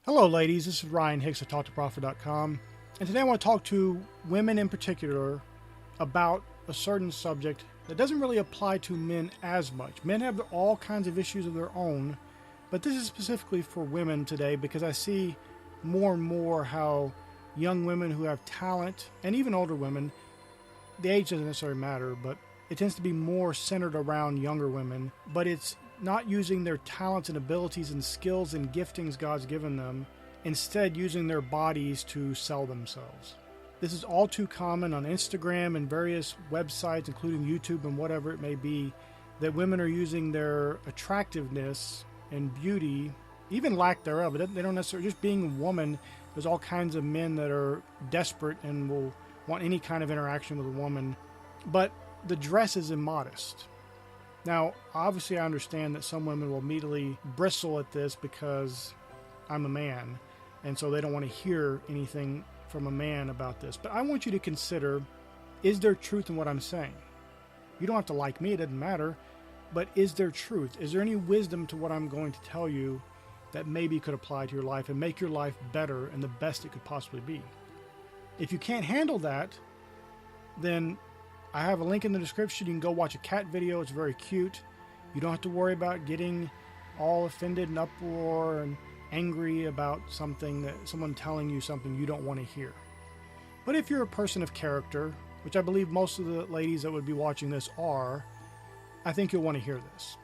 Hello, ladies. This is Ryan Hicks of TaughtToProfit.com, and today I want to talk to women in particular about a certain subject that doesn't really apply to men as much. Men have all kinds of issues of their own, but this is specifically for women today because I see more and more how young women who have talent, and even older women, the age doesn't necessarily matter, but it tends to be more centered around younger women, but it's not using their talents and abilities and skills and giftings God's given them, instead using their bodies to sell themselves. This is all too common on Instagram and various websites, including YouTube and whatever it may be, that women are using their attractiveness and beauty, even lack thereof. They don't necessarily, just being a woman, there's all kinds of men that are desperate and will want any kind of interaction with a woman, but the dress is immodest. Now, obviously I understand that some women will immediately bristle at this because I'm a man, and so they don't want to hear anything from a man about this. But I want you to consider, is there truth in what I'm saying? You don't have to like me, it doesn't matter, but is there truth? Is there any wisdom to what I'm going to tell you that maybe could apply to your life and make your life better and the best it could possibly be? If you can't handle that, then I have a link in the description. You can go watch a cat video. It's very cute. You don't have to worry about getting all offended and uproar and angry about something, that someone telling you something you don't want to hear. But if you're a person of character, which I believe most of the ladies that would be watching this are, I think you'll want to hear this.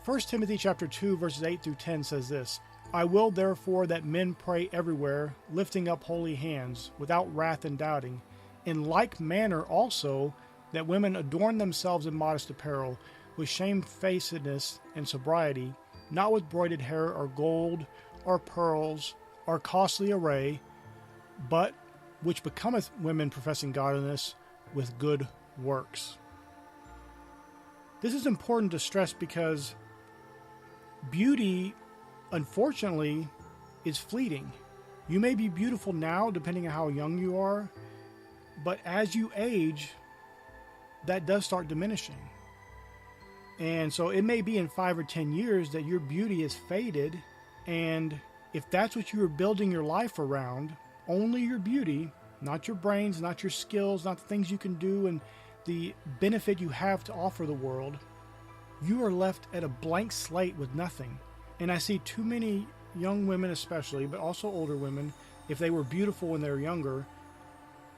1 Timothy chapter 2 verses 8 through 10 says this: I will therefore that men pray everywhere, lifting up holy hands, without wrath and doubting. In like manner also, that women adorn themselves in modest apparel, with shamefacedness and sobriety, not with broided hair or gold or pearls or costly array, but which becometh women professing godliness with good works. This is important to stress because beauty, unfortunately, is fleeting. You may be beautiful now, depending on how young you are, but as you age, that does start diminishing. And so it may be in 5 or 10 years that your beauty is faded. And if that's what you were building your life around, only your beauty, not your brains, not your skills, not the things you can do and the benefit you have to offer the world, you are left at a blank slate with nothing. And I see too many young women especially, but also older women, if they were beautiful when they were younger,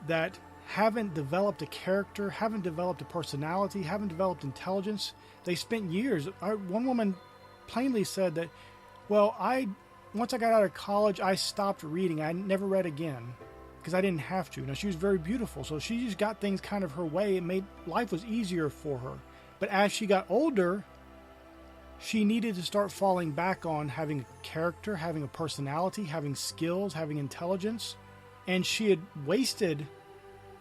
that haven't developed a character, haven't developed a personality, haven't developed intelligence. They spent years. One woman plainly said that, well, once I got out of college, I stopped reading. I never read again because I didn't have to. Now, she was very beautiful, so she just got things kind of her way. It made life was easier for her. But as she got older, she needed to start falling back on having a character, having a personality, having skills, having intelligence. And she had wasted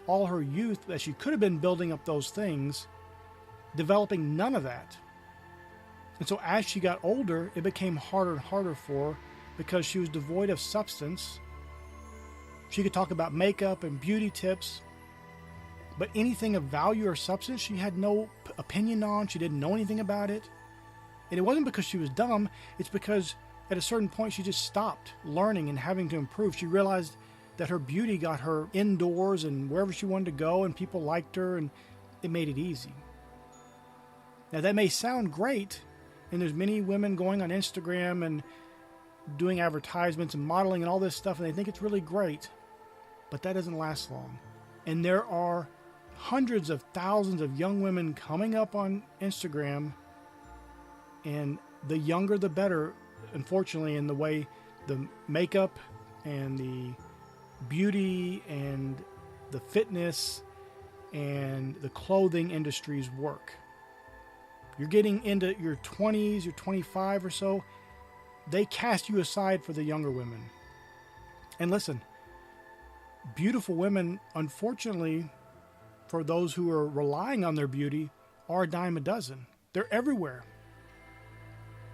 all her youth that she could have been building up those things, developing none of that. And so as she got older, it became harder and harder for her because she was devoid of substance. She could talk about makeup and beauty tips, but anything of value or substance she had no opinion on. She didn't know anything about it. And it wasn't because she was dumb. It's because at a certain point she just stopped learning and having to improve. She realized that her beauty got her indoors and wherever she wanted to go, and people liked her, and it made it easy. Now that may sound great, and there's many women going on Instagram and doing advertisements and modeling and all this stuff, and they think it's really great, but that doesn't last long. And there are hundreds of thousands of young women coming up on Instagram, and the younger the better, unfortunately, in the way the makeup and the beauty and the fitness and the clothing industries work. You're getting into your 20s, your 25 or so, they cast you aside for the younger women. And listen, beautiful women, unfortunately, for those who are relying on their beauty, are a dime a dozen. They're everywhere.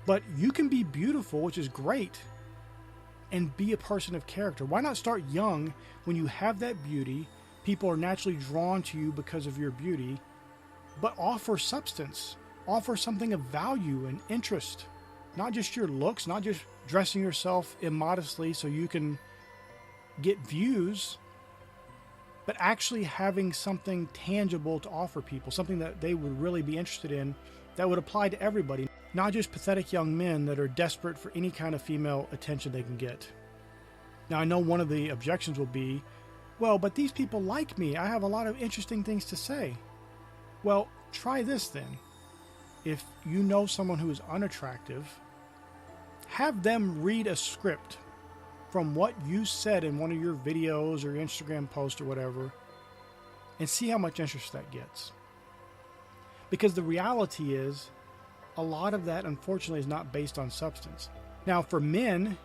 But you can be beautiful, which is great, and be a person of character. Why not start young when you have that beauty? People are naturally drawn to you because of your beauty, but offer substance. Offer something of value and interest. not just your looks, not just dressing yourself immodestly so you can get views, but actually having something tangible to offer people, something that they would really be interested in, that would apply to everybody, not just pathetic young men that are desperate for any kind of female attention they can get. Now, I know one of the objections will be, well, but these people like me. I have a lot of interesting things to say. Well, try this then. If you know someone who is unattractive, have them read a script from what you said in one of your videos or Instagram post or whatever, and see how much interest that gets. Because the reality is, a lot of that, unfortunately, is not based on substance. Now, for men,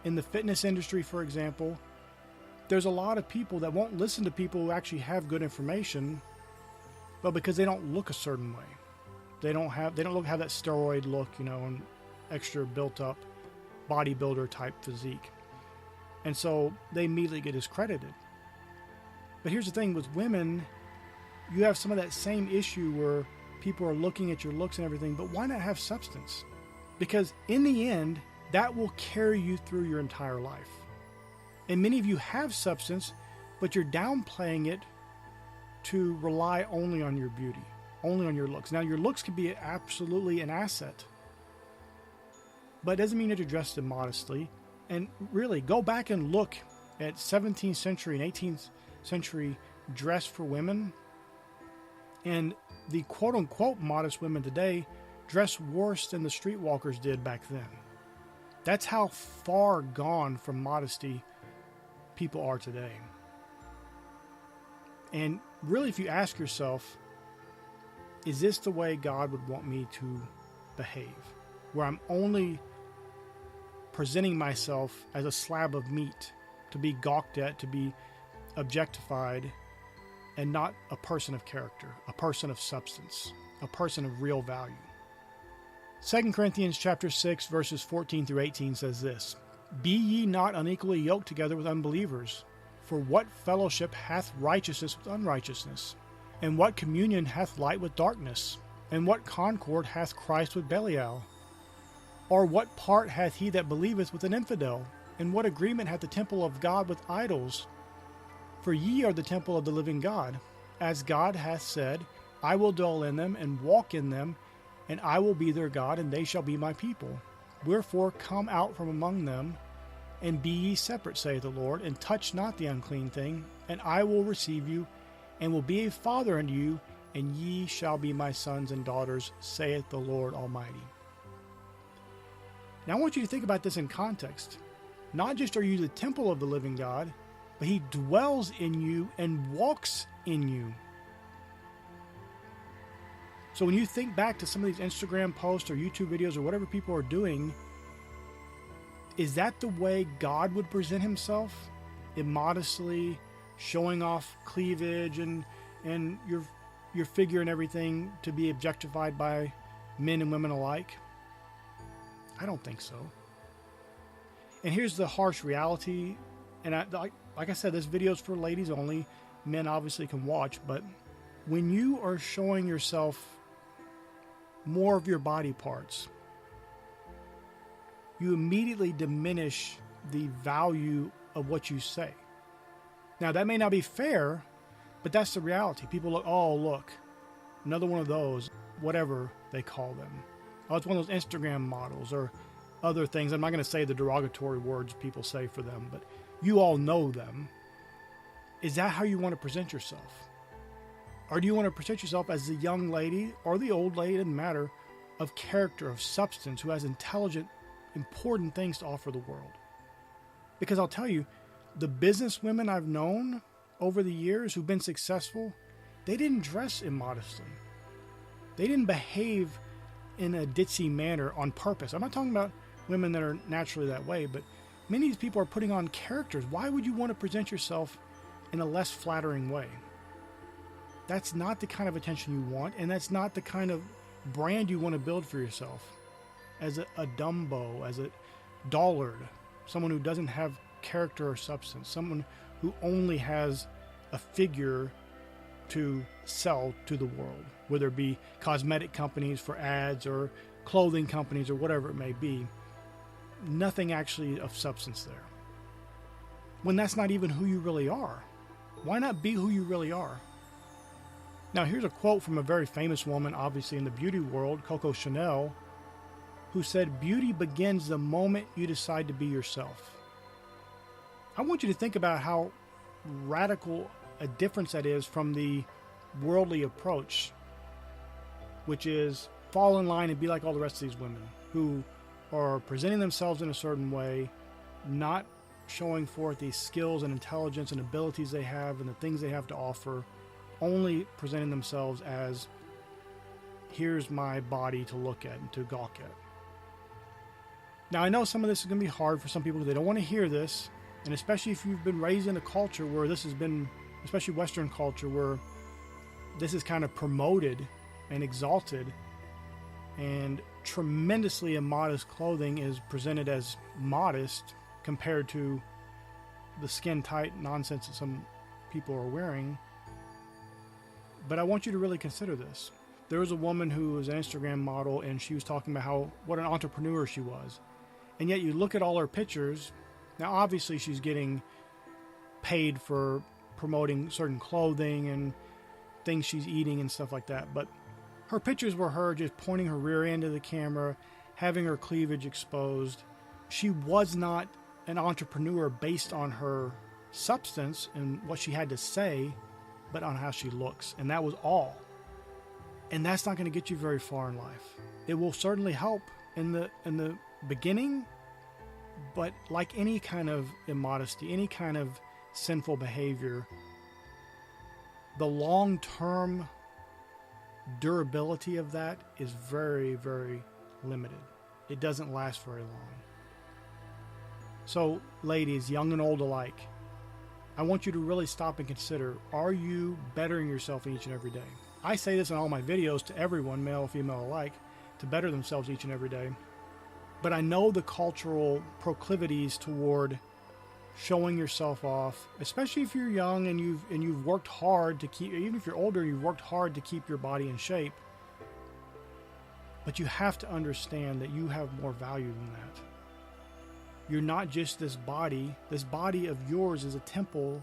in the fitness industry, for example, there's a lot of people that won't listen to people who actually have good information, but because they don't look a certain way. They don't have that steroid look, and extra built up bodybuilder type physique. And so they immediately get discredited. But here's the thing with women, you have some of that same issue where people are looking at your looks and everything, but why not have substance? Because in the end, that will carry you through your entire life. And many of you have substance, but you're downplaying it to rely only on your beauty, only on your looks. Now, your looks can be absolutely an asset, but it doesn't mean that you're dressed immodestly. And really, go back and look at 17th century and 18th century dress for women, and the quote-unquote modest women today dress worse than the streetwalkers did back then. That's how far gone from modesty people are today. And really, if you ask yourself, is this the way God would want me to behave? Where I'm only presenting myself as a slab of meat to be gawked at, to be objectified, and not a person of character, a person of substance, a person of real value. 2 Corinthians chapter 6, verses 14 through 18 says this, Be ye not unequally yoked together with unbelievers, for what fellowship hath righteousness with unrighteousness? And what communion hath light with darkness? And what concord hath Christ with Belial? Or what part hath he that believeth with an infidel? And what agreement hath the temple of God with idols? For ye are the temple of the living God. As God hath said, I will dwell in them and walk in them, and I will be their God, and they shall be my people. Wherefore come out from among them, and be ye separate, saith the Lord, and touch not the unclean thing, and I will receive you, and will be a father unto you, and ye shall be my sons and daughters, saith the Lord Almighty. Now I want you to think about this in context. Not just are you the temple of the living God, but he dwells in you and walks in you. So when you think back to some of these Instagram posts or YouTube videos or whatever people are doing, is that the way God would present himself? Immodestly, showing off cleavage and your figure and everything to be objectified by men and women alike? I don't think so. And here's the harsh reality. And like I said, this video is for ladies only. Men obviously can watch. But when you are showing yourself more of your body parts, you immediately diminish the value of what you say. Now, that may not be fair, but that's the reality. People look, oh, look, another one of those, whatever they call them. Oh, it's one of those Instagram models or other things. I'm not going to say the derogatory words people say for them, but you all know them. Is that how you want to present yourself? Or do you want to present yourself as the young lady or the old lady, it doesn't matter, of character, of substance, who has intelligent, important things to offer the world? Because I'll tell you, the business women I've known over the years who've been successful, they didn't dress immodestly. They didn't behave in a ditzy manner on purpose. I'm not talking about women that are naturally that way, but many of these people are putting on characters. Why would you want to present yourself in a less flattering way? That's not the kind of attention you want, and that's not the kind of brand you want to build for yourself. As a Dumbo, as a dullard, someone who doesn't have character or substance, someone who only has a figure to sell to the world, whether it be cosmetic companies for ads or clothing companies or whatever it may be, nothing actually of substance there. When that's not even who you really are. Why not be who you really are? Now here's a quote from a very famous woman, obviously in the beauty world, Coco Chanel, who said, "Beauty begins the moment you decide to be yourself." I want you to think about how radical a difference that is from the worldly approach, which is fall in line and be like all the rest of these women who are presenting themselves in a certain way, not showing forth these skills and intelligence and abilities they have and the things they have to offer, only presenting themselves as, here's my body to look at and to gawk at. Now I know some of this is going to be hard for some people because they don't want to hear this, and especially if you've been raised in a culture where this has been, especially Western culture, where this is kind of promoted and exalted, and tremendously immodest clothing is presented as modest compared to the skin-tight nonsense that some people are wearing. But I want you to really consider this. There was a woman who was an Instagram model, and she was talking about what an entrepreneur she was. And yet you look at all her pictures. Now obviously she's getting paid for promoting certain clothing and things she's eating and stuff like that, but her pictures were her just pointing her rear end to the camera, having her cleavage exposed. She was not an entrepreneur based on her substance and what she had to say, but on how she looks, and that was all. And that's not going to get you very far in life. It will certainly help in the beginning, but like any kind of immodesty, any kind of sinful behavior, the long-term durability of that is very, very limited. It doesn't last very long. So, ladies, young and old alike, I want you to really stop and consider, are you bettering yourself each and every day? I say this in all my videos to everyone, male, female alike, to better themselves each and every day. But I know the cultural proclivities toward showing yourself off, especially if you're young and you've worked hard to keep, even if you're older, you've worked hard to keep your body in shape. But you have to understand that you have more value than that. You're not just this body. This body of yours is a temple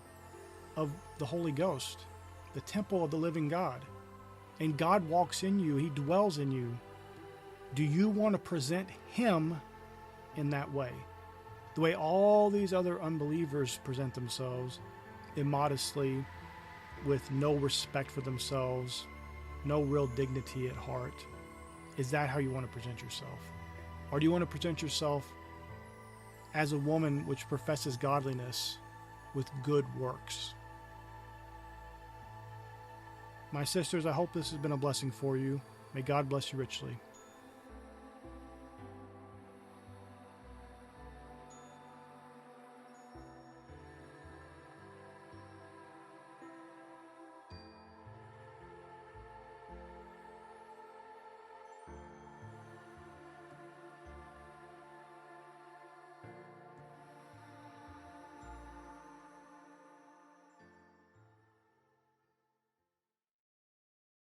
of the Holy Ghost, the temple of the living God. And God walks in you. He dwells in you. Do you want to present Him in that way? The way all these other unbelievers present themselves, immodestly, with no respect for themselves, no real dignity at heart. Is that how you want to present yourself? Or do you want to present yourself as a woman which professes godliness with good works? My sisters, I hope this has been a blessing for you. May God bless you richly.